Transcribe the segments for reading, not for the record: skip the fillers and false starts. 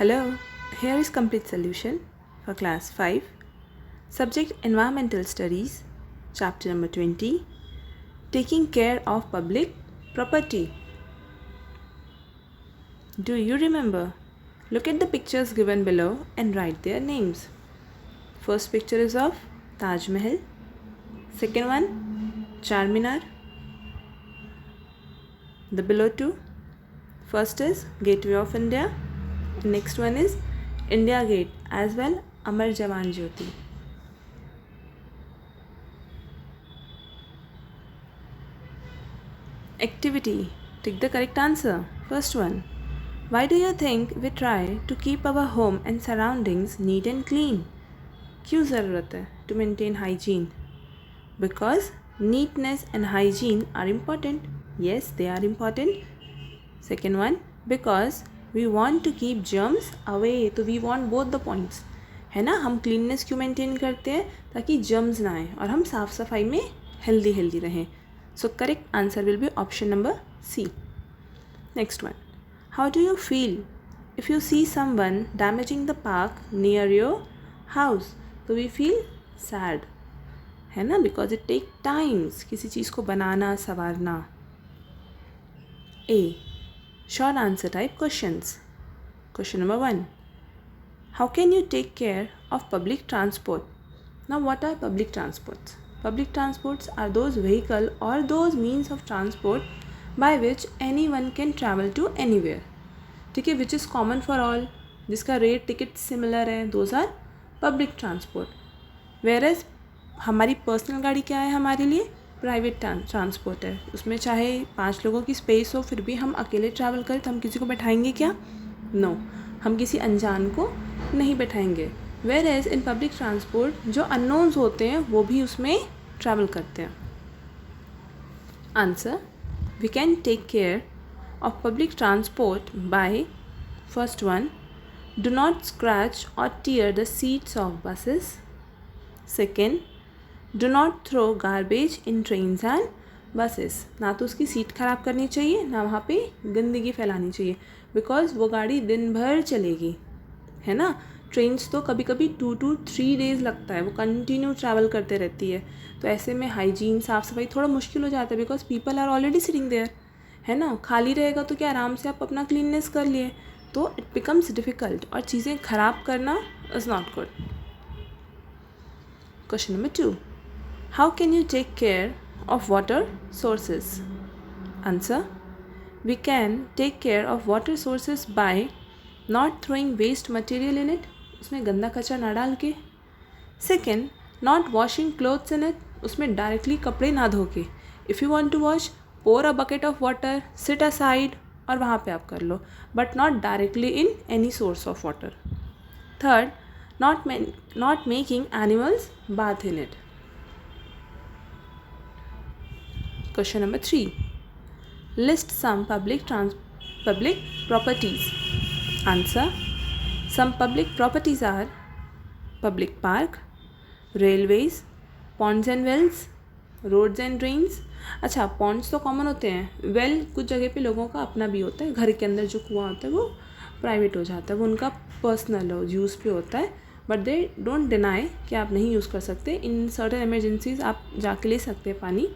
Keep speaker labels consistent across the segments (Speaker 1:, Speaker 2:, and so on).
Speaker 1: Hello, here is complete solution for class 5, subject Environmental Studies, chapter number 20, Taking Care of Public Property. Do you remember? Look at the pictures given below and write their names. First picture is of Taj Mahal. Second one, Charminar. The below two. First is Gateway of India. Next one is India Gate as well, Amar Jawan Jyoti. Activity. Take the correct answer. First one. Why do you think we try to keep our home and surroundings neat and clean? क्यों ज़रूरत है to maintain hygiene? Because neatness and hygiene are important. Yes, they are important. Second one, because we want to keep germs away. तो we want both the points. है ना, हम cleanness क्यों maintain करते हैं? ताकि germs ना आए और हम साफ़ सफाई में healthy रहें. So correct answer will be option number C. Next one. How do you feel if you see someone damaging the park near your house? So we feel sad. है ना, because it take times किसी चीज़ को बनाना संवारना. A. Short answer type questions. Question number 1. How can you take care of public transport? Now what are public transports? Public transports are those vehicle or those means of transport by which anyone can travel to anywhere. ठीक है, which is common for all, जिसका rate ticket similar है, those are public transport. Whereas हमारी personal गाड़ी क्या है, हमारे लिए प्राइवेट ट्रांसपोर्ट है. उसमें चाहे 5 लोगों की स्पेस हो फिर भी हम अकेले ट्रैवल करें तो हम किसी को बैठाएंगे क्या? नो, हम किसी अनजान को नहीं बैठाएंगे. Whereas इन पब्लिक ट्रांसपोर्ट जो अननोन्स होते हैं वो भी उसमें ट्रैवल करते हैं. Answer, we can take care of public transport by first one, do not scratch or tear the seats of buses. Second, do not throw garbage in trains and buses. ना तो उसकी सीट ख़राब करनी चाहिए ना वहाँ पे गंदगी फैलानी चाहिए, बिकॉज वो गाड़ी दिन भर चलेगी, है ना. ट्रेन्स तो कभी कभी 2 to 3 days लगता है, वो कंटिन्यू ट्रैवल करते रहती है. तो ऐसे में हाइजीन साफ़ सफाई थोड़ा मुश्किल हो जाता है, because people are already sitting there, है ना. खाली रहेगा तो क्या आराम से आप अपना क्लीननेस कर लिए, तो इट बिकम्स डिफ़िकल्ट और चीज़ें ख़राब करना is not good. Question number 2. How can you take care of water sources? Answer, we can take care of water sources by not throwing waste material in it. उसमें गंदा कचरा ना डाल के. Second, not washing clothes in it. उसमें directly कपड़े ना धो के. If you want to wash, pour a bucket of water, sit aside और वहाँ पे आप कर लो, but not directly in any source of water. Third, not making animals bath in it. Question number 3. List some public properties. Answer, some public properties are public park, railways, ponds and wells, roads and drains. अच्छा, ponds तो common होते हैं, well कुछ जगह पे लोगों का अपना भी होता है. घर के अंदर जो कुआं होता है वो प्राइवेट हो जाता है, वो उनका पर्सनल यूज़ पे होता है, बट दे डोंट डिनाई कि आप नहीं यूज़ कर सकते. इन सर्टेन एमरजेंसीज आप जाके ले सकते हैं पानी,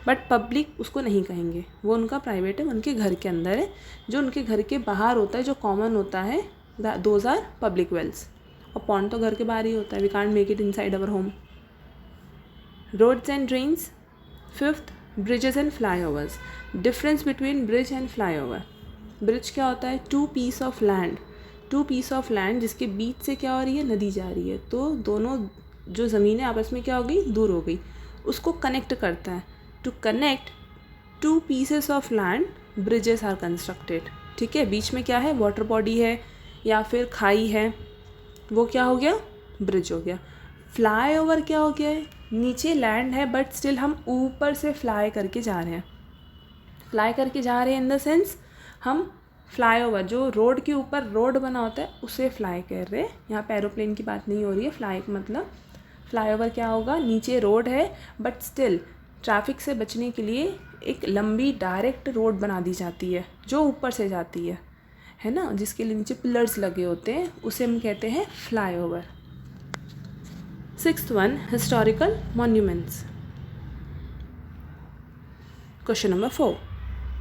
Speaker 1: बट पब्लिक उसको नहीं कहेंगे, वो उनका प्राइवेट है, उनके घर के अंदर है. जो उनके घर के बाहर होता है, जो कॉमन होता है, दोज आर पब्लिक वेल्स. और पॉन्ड तो घर के बाहर ही होता है, we can't make it inside our home. Roads and drains. Fifth, bridges and flyovers. Difference between bridge and flyover. Bridge क्या होता है? 2 piece of land जिसके बीच से क्या हो रही है, नदी जा रही है, तो दोनों जो ज़मीनें आपस में क्या हो गई, दूर हो गई, उसको कनेक्ट करता है. To connect 2 pieces of land, bridges are constructed. ठीक है, बीच में क्या है, वाटर बॉडी है या फिर खाई है, वो क्या हो गया, ब्रिज हो गया. फ्लाई क्या हो गया है, नीचे लैंड है बट स्टिल हम ऊपर से फ्लाई करके जा रहे हैं. इन द सेंस हम फ्लाई जो रोड के ऊपर रोड बना होता है उसे फ्लाई कर रहे हैं. यहाँ पे एरोप्लेन की बात नहीं हो रही है. फ्लाई मतलब फ्लाई क्या होगा, नीचे रोड है बट स्टिल ट्रैफिक से बचने के लिए एक लंबी डायरेक्ट रोड बना दी जाती है जो ऊपर से जाती है है ना, जिसके लिए नीचे पिलर्स लगे होते हैं, उसे हम कहते हैं flyover. 6th one, historical monuments. Question number 4,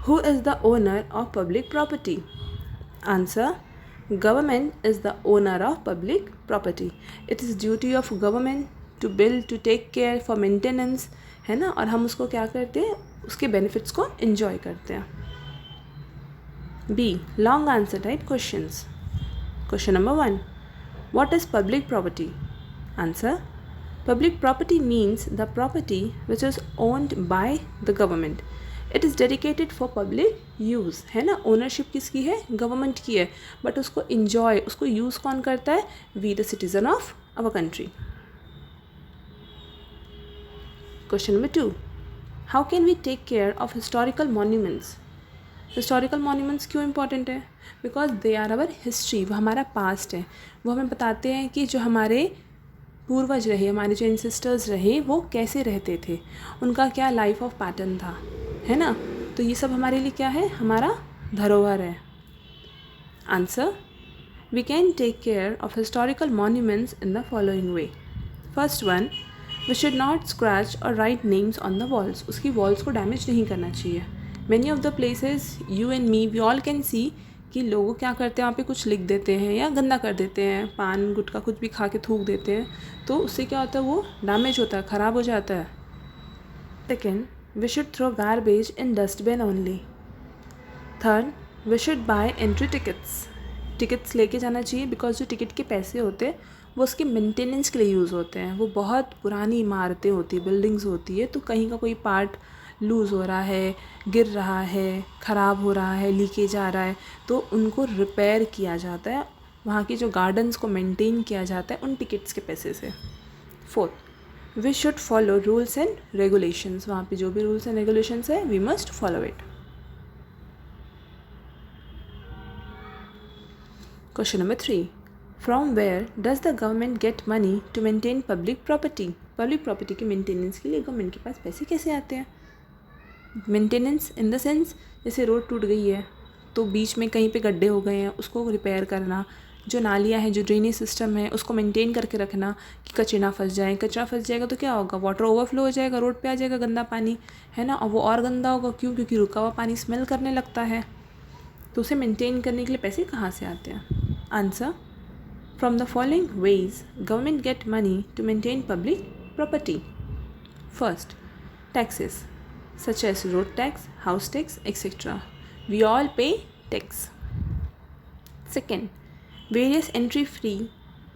Speaker 1: who is the owner of public property? Answer, government is the owner of public property. It is duty of government to build, to take care, for maintenance, है ना, और हम उसको क्या करते हैं, उसके benefits को enjoy करते हैं। B, long answer type questions. Question number 1, what is public property? Answer, public property means the property which is owned by the government. It is dedicated for public use, है ना, ownership किसकी है, government की है, but उसको enjoy, उसको use कौन करता है, we the citizen of our country. Question number 2, how can we take care of historical monuments? Historical monuments क्यों इंपॉर्टेंट है? Because they are our history, वो हमारा पास्ट है, वो हमें बताते हैं कि जो हमारे पूर्वज रहे, हमारे जो एंसेस्टर्स रहे, वो कैसे रहते थे, उनका क्या लाइफ ऑफ पैटर्न था, है ना, तो ये सब हमारे लिए क्या है, हमारा धरोहर है। Answer, we can take care of historical monuments in the following way. First one, we should not scratch or write names on the walls, उसकी वॉल्स को डैमेज नहीं करना चाहिए। Many of the places you and me we all can see कि लोग क्या करते हैं, वहाँ पे कुछ लिख देते हैं या गंदा कर देते हैं, पान गुटखा कुछ भी खा के थूक देते हैं, तो उससे क्या होता है, वो डैमेज होता है, ख़राब हो जाता है। Second, we should throw garbage in dustbin only. Third, we should buy entry tickets. Tickets लेके जाना चाहिए बिकॉज जो टिकट के पैसे होते हैं वो उसके मेंटेनेंस के लिए यूज़ होते हैं। वो बहुत पुरानी इमारतें होती है, बिल्डिंग्स होती है, तो कहीं का कोई पार्ट लूज़ हो रहा है, गिर रहा है, ख़राब हो रहा है, लीकेज आ रहा है, तो उनको रिपेयर किया जाता है, वहाँ की जो गार्डन्स को मेंटेन किया जाता है उन टिकट्स के पैसे से। Fourth, we should follow rules and regulations, वहाँ पे जो भी रूल्स एंड रेगुलेशंस है we must follow it. Question number 3, from where does the government get money to maintain public property? Public property के मेंटेनेंस के लिए गवर्नमेंट के पास पैसे कैसे आते हैं? मेंटेनेंस इन द सेंस, जैसे रोड टूट गई है तो बीच में कहीं पे गड्ढे हो गए हैं, उसको रिपेयर करना, जो नालियाँ हैं, जो ड्रेनेज सिस्टम है, उसको मेंटेन करके रखना कि कचरा ना फंस जाए। कचरा फंस जाएगा तो क्या होगा, वाटर ओवरफ्लो हो जाएगा, रोड पे आ जाएगा गंदा पानी, है ना, और वो और गंदा होगा, क्यों, क्योंकि रुका हुआ पानी स्मेल करने लगता है। तो उसे मेंटेन करने के लिए पैसे कहाँ से आते हैं? Answer, from the following ways government get money to maintain public property. First, taxes such as road tax, house tax etcetera, we all pay tax. Second, various entry free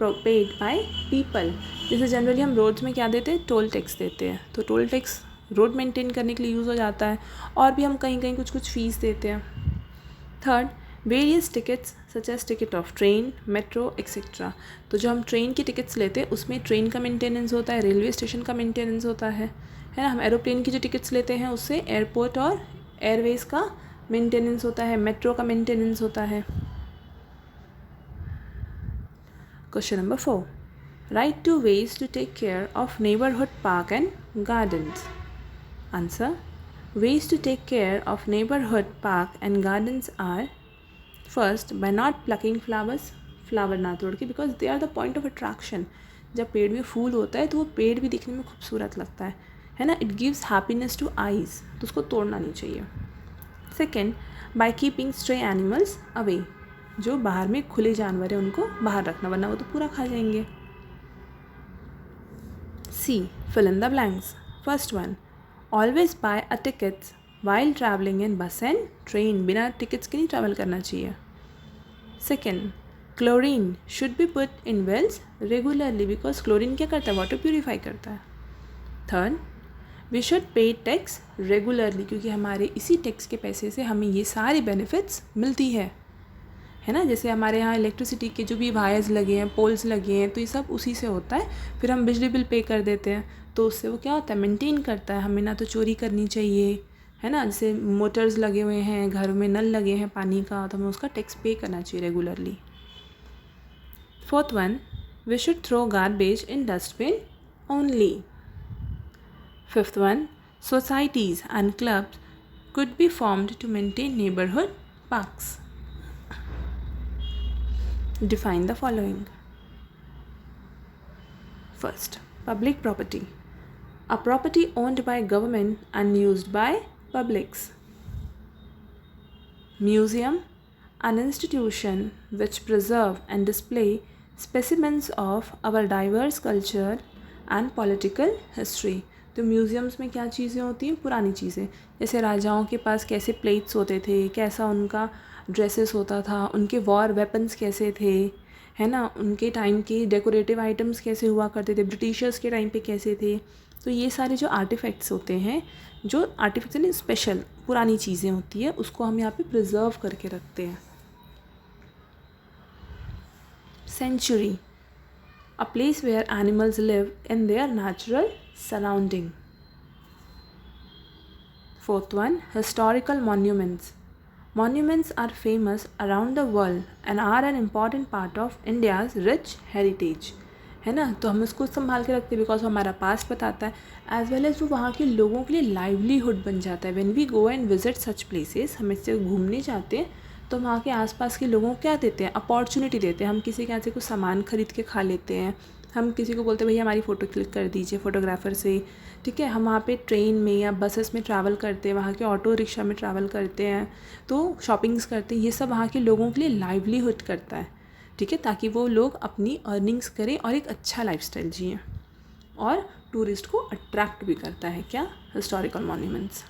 Speaker 1: paid by people, जैसे generally हम roads में क्या देते हैं, toll tax देते हैं, तो toll tax road maintain करने के लिए यूज़ हो जाता है, और भी हम कहीं कहीं कुछ कुछ फ़ीस देते हैं। Third, various tickets such as ticket of train, metro etcetera, तो जो हम ट्रेन की टिकट्स लेते हैं उसमें ट्रेन का मेंटेनेंस होता है, रेलवे स्टेशन का मेंटेनेंस होता है ना। हम एरोप्लेन की जो टिकट्स लेते हैं उससे एयरपोर्ट और एयरवेज़ का मेंटेनेंस होता है, मेट्रो का मेंटेनेंस होता है। Question number 4, write 2 ways to take care of neighborhood park and gardens. Answer, ways to take care of neighborhood park and gardens are, first, by not plucking flowers, flower ना तोड़ के, because they are the point of attraction. जब पेड़ में फूल होता है तो वो पेड़ भी दिखने में खूबसूरत लगता है ना, it gives happiness to eyes, तो उसको तोड़ना नहीं चाहिए। Second, by keeping stray animals away, जो बाहर में खुले जानवर हैं उनको बाहर रखना, वरना वो तो पूरा खा जाएंगे। C, fill in the blanks. First one, always buy a tickets while travelling in bus and train, बिना टिकट्स के नहीं ट्रैवल करना चाहिए। Second, chlorine should be put in wells regularly, because chlorine क्या करता है, वाटर प्योरीफाई करता है। Third, we should pay tax regularly, क्योंकि हमारे इसी टैक्स के पैसे से हमें ये सारी बेनिफिट्स मिलती है ना, जैसे हमारे यहाँ इलेक्ट्रिसिटी के जो भी वायर्स लगे हैं, पोल्स लगे हैं, तो ये सब उसी से होता है। फिर हम बिजली बिल पे कर देते हैं, तो उससे वो क्या होता है, मेंटेन करता है, हमें ना तो चोरी करनी चाहिए, है ना, जैसे मोटर्स लगे हुए हैं, घर में नल लगे हैं पानी का, तो हमें उसका टैक्स पे करना चाहिए regularly. Fourth one, we should throw garbage in dustbin only. Fifth one, societies and clubs could be formed to maintain neighborhood parks. Define the following. First, public property. A property owned by government and used by publics. Museum, an institution which preserve and display specimens of our diverse culture and political history. तो museums में क्या चीज़ें होती हैं? पुरानी चीज़ें, जैसे राजाओं के पास कैसे प्लेट्स होते थे, कैसा उनका ड्रेसेस होता था, उनके वॉर वेपन्स कैसे थे, है ना, उनके टाइम के डेकोरेटिव आइटम्स कैसे हुआ करते थे, ब्रिटिशर्स के टाइम पे कैसे थे। तो ये सारे जो आर्टिफैक्ट्स होते हैं, जो आर्टिफैक्ट्स यानी स्पेशल पुरानी चीज़ें होती है, उसको हम यहाँ पे प्रिजर्व करके रखते हैं। Sanctuary, a place where animals live in their natural surrounding. Fourth one, historical monuments. Monuments are famous around the world and are an important part of India's rich heritage. है ना, तो हम उसको संभाल के रखते हैं बिकॉज हमारा पास्ट बताता है, एज वेल एज वो वहाँ के लोगों के लिए लाइवलीहुड बन जाता है। When we go and visit such places, हम इससे घूमने जाते हैं तो वहाँ के आसपास के लोगों को क्या देते हैं? अपॉर्चुनिटी देते हैं। हम किसी के यहाँ से कुछ सामान खरीद के खा लेते हैं, हम किसी को बोलते हैं भैया हमारी फ़ोटो क्लिक कर दीजिए फोटोग्राफ़र से, ठीक है। हम वहाँ पे ट्रेन में या बसेस में ट्रैवल करते हैं, वहाँ के ऑटो रिक्शा में ट्रैवल करते हैं, तो शॉपिंग्स करते हैं। ये सब वहाँ के लोगों के लिए लाइवलीहुड करता है, ठीक है, ताकि वो लोग अपनी अर्निंग्स करें और एक अच्छा लाइफस्टाइल जिएं। और टूरिस्ट को अट्रैक्ट भी करता है क्या? Historical monuments.